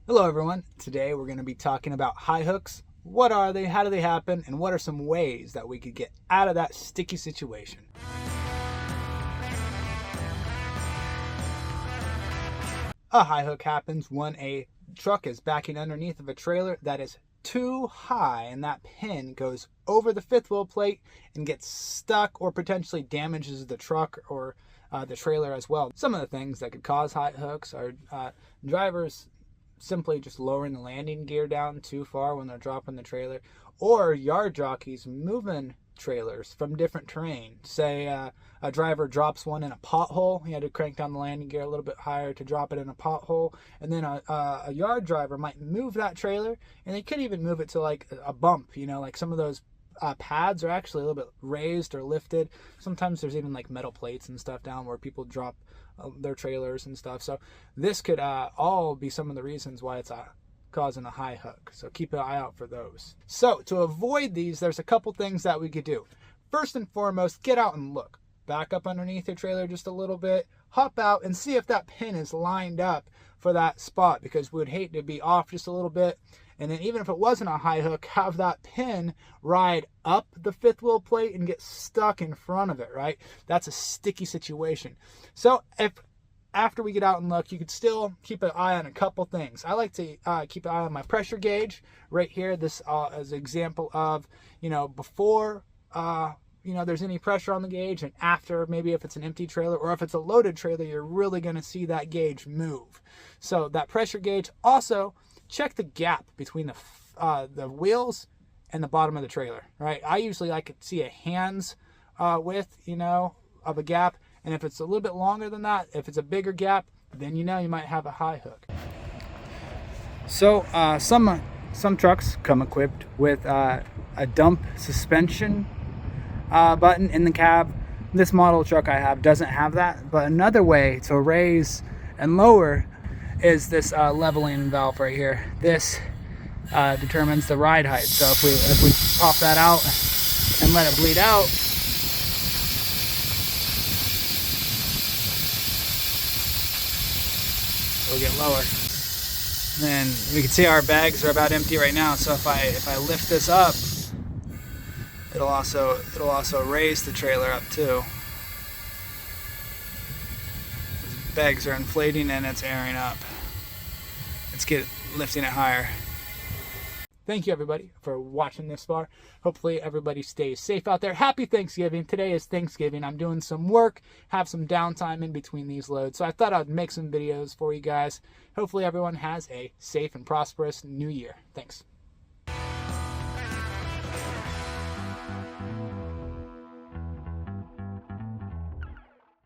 Hello everyone. Today we're going to be talking about high hooks. What are they? How do they happen? And what are some ways that we could get out of that sticky situation? A high hook happens when a truck is backing underneath of a trailer that is too high and that pin goes over the fifth wheel plate and gets stuck or potentially damages the truck or the trailer as well. Some of the things that could cause high hooks are drivers simply just lowering the landing gear down too far when they're dropping the trailer, or yard jockeys moving trailers from different terrain. Say a driver drops one in a pothole, he had to crank down the landing gear a little bit higher to drop it in a pothole, and then a yard driver might move that trailer, and they could even move it to like a bump, like some of those pads are actually a little bit raised or lifted. Sometimes there's even like metal plates and stuff down where people drop their trailers and stuff. So this could all be some of the reasons why it's causing a high hook. So keep an eye out for those. So to avoid these, there's a couple things that we could do. First and foremost, get out and look. Back up underneath your trailer just a little bit, hop out and see if that pin is lined up for that spot, because we would hate to be off just a little bit. And then even if it wasn't a high hook, have that pin ride up the fifth wheel plate and get stuck in front of it, right? That's a sticky situation. So if after we get out and look, you could still keep an eye on a couple things. I like to keep an eye on my pressure gauge right here. This is an example of, before there's any pressure on the gauge, and after, maybe if it's an empty trailer or if it's a loaded trailer, you're really going to see that gauge move. So that pressure gauge. Also, check the gap between the wheels and the bottom of the trailer, right? I usually like to see a hand's width, of a gap. And if it's a little bit longer than that, if it's a bigger gap, then you might have a high hook. So some trucks come equipped with a dump suspension button in the cab. This model truck I have doesn't have that, but another way to raise and lower is this leveling valve right here. This determines the ride height. So if we pop that out and let it bleed out, it'll get lower. Then we can see our bags are about empty right now. So if I lift this up, it'll also raise the trailer up too. Those bags are inflating and it's airing up. Let's get lifting it higher. Thank you everybody for watching this far. Hopefully everybody stays safe out there. Happy Thanksgiving. Today is Thanksgiving. I'm doing some work, have some downtime in between these loads. So I thought I'd make some videos for you guys. Hopefully everyone has a safe and prosperous new year. Thanks.